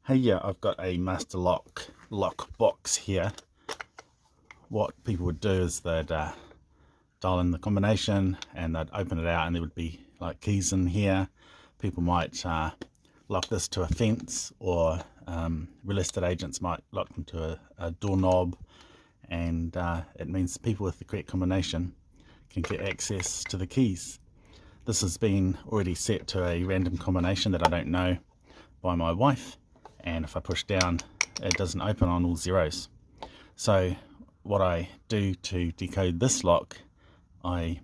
Hey, yeah, I've got a Master Lock Lockbox here. What people would do is they'd dial in the combination and they'd open it out, and there would be like keys in here. People might lock this to a fence, or real estate agents might lock them to a doorknob, and it means people with the correct combination can get access to the keys. This has been already set to a random combination that I don't know by my wife, and if I push down it doesn't open on all zeros. So what I do to decode this lock, I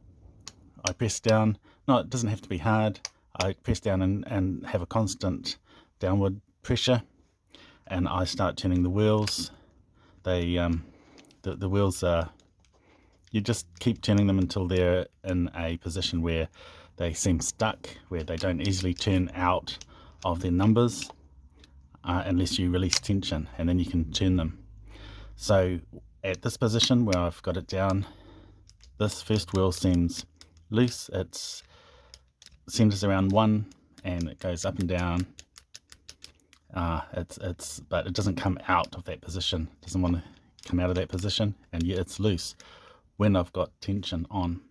press down. No, it doesn't have to be hard. I press down and have a constant downward pressure, and I start turning the wheels. The wheels are, you just keep turning them until they're in a position where they seem stuck, where they don't easily turn out of their numbers unless you release tension, and then you can turn them. So at this position where I've got it down, this first wheel seems loose. It centers around 1 and it goes up and down. But it doesn't come out of that position. It doesn't want to come out of that position, and yet it's loose when I've got tension on.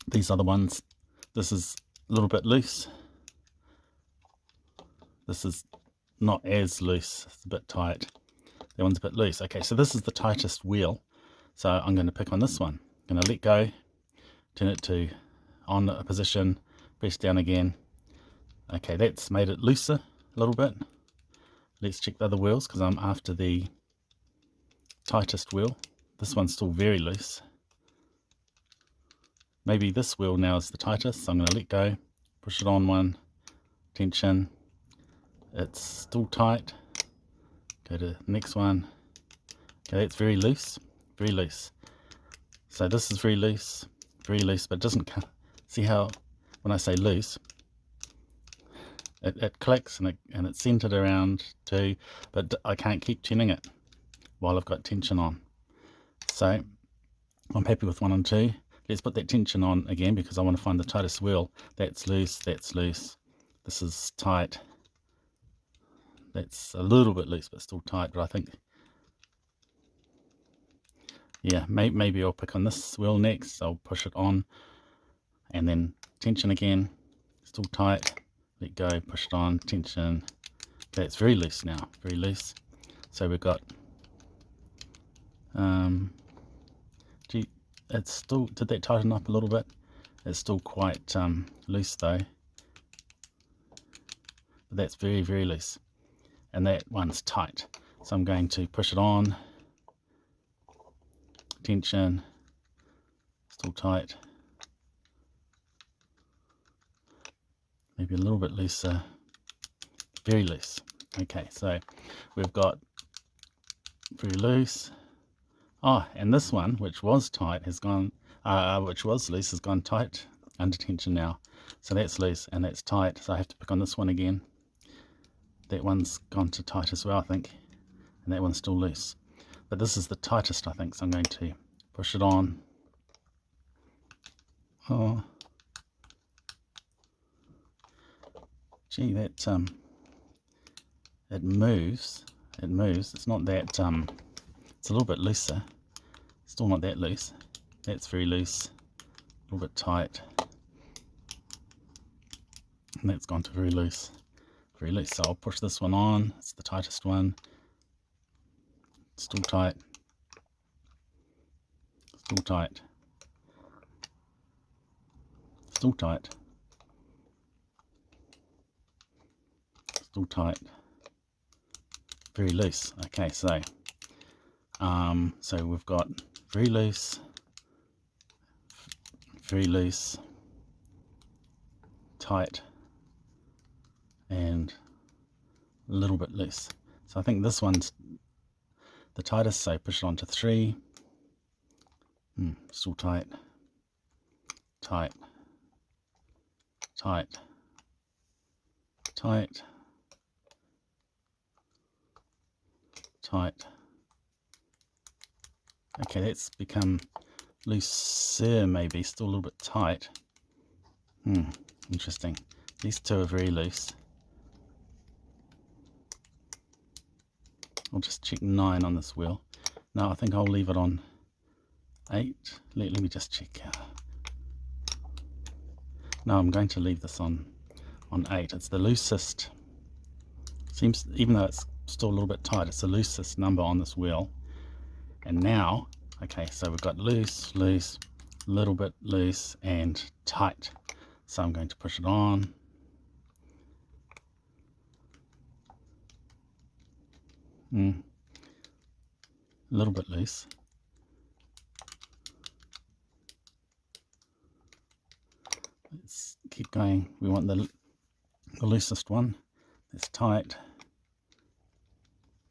These other ones, this is a little bit loose. This is not as loose, it's a bit tight. That one's a bit loose. Okay, so this is the tightest wheel. So I'm going to pick on this one. I'm going to let go, turn it to on a position, press down again. Okay, that's made it looser a little bit. Let's check the other wheels, because I'm after the tightest wheel. This one's still very loose. Maybe this wheel now is the tightest, so I'm going to let go, push it on one, tension. It's still tight. Go to the next one. Okay, that's very loose, very loose. So this is very loose, but it doesn't see how when I say loose, it clicks and it's centered around 2, but I can't keep turning it while I've got tension on. So I'm happy with 1 and 2. Let's put that tension on again, because I want to find the tightest wheel. That's loose, that's loose. This is tight. That's a little bit loose but still tight, but I think, yeah, maybe I'll pick on this wheel next. I'll push it on and then tension again, still tight, let go, push it on, tension. That's very loose now, very loose. So we've got, gee, it's still, did that tighten up a little bit? It's still quite loose though, but that's very, very loose. And that one's tight. So I'm going to push it on, tension, still tight, maybe a little bit looser, very loose. Okay, so we've got very loose. Oh, and this one, which was tight, has gone, which was loose, has gone tight under tension now. So that's loose and that's tight, so I have to pick on this one again. That one's gone to tight as well, I think, and that one's still loose. But this is the tightest, I think, so I'm going to push it on. Oh, gee, that it moves. It moves. It's not that. It's a little bit looser. Still not that loose. That's very loose. A little bit tight, and that's gone to very loose. Very loose. So I'll push this one on. It's the tightest one. Still tight. Still tight. Still tight. Still tight. Very loose. Okay, so so we've got very loose, tight, and a little bit loose. So I think this one's the tightest, so push it on to 3. Still tight, tight, tight, tight, tight. Okay, that's become looser, maybe, still a little bit tight. Interesting. These two are very loose. I'll just check 9 on this wheel. No, I think I'll leave it on 8. Let me just check. No, I'm going to leave this on 8. It's the loosest. Seems, even though it's still a little bit tight, it's the loosest number on this wheel. And now, okay, so we've got loose, loose, little bit loose, and tight. So I'm going to push it on. A little bit loose. Let's keep going. We want the loosest one. It's tight,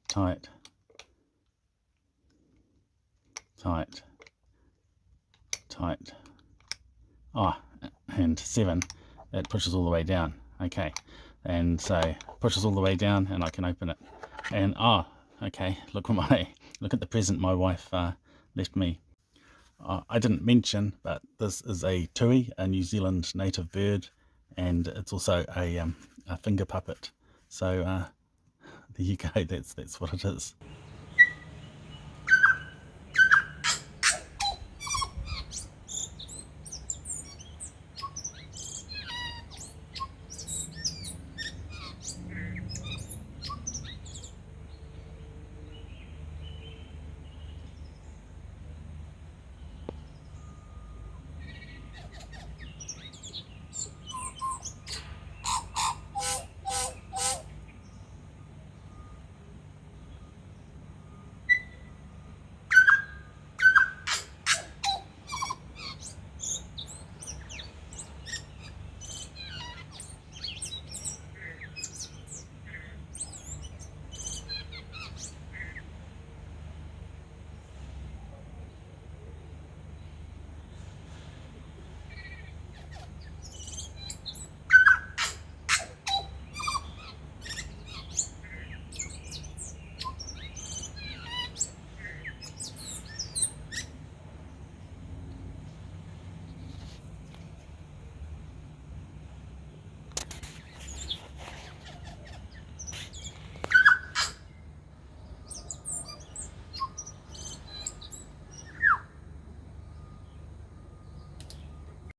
tight, tight, tight. And 7. That pushes all the way down. Okay, and so pushes all the way down, and I can open it. And okay, look at the present my wife left me. I didn't mention, but this is a tui, a New Zealand native bird, and it's also a finger puppet. So there you go. That's what it is.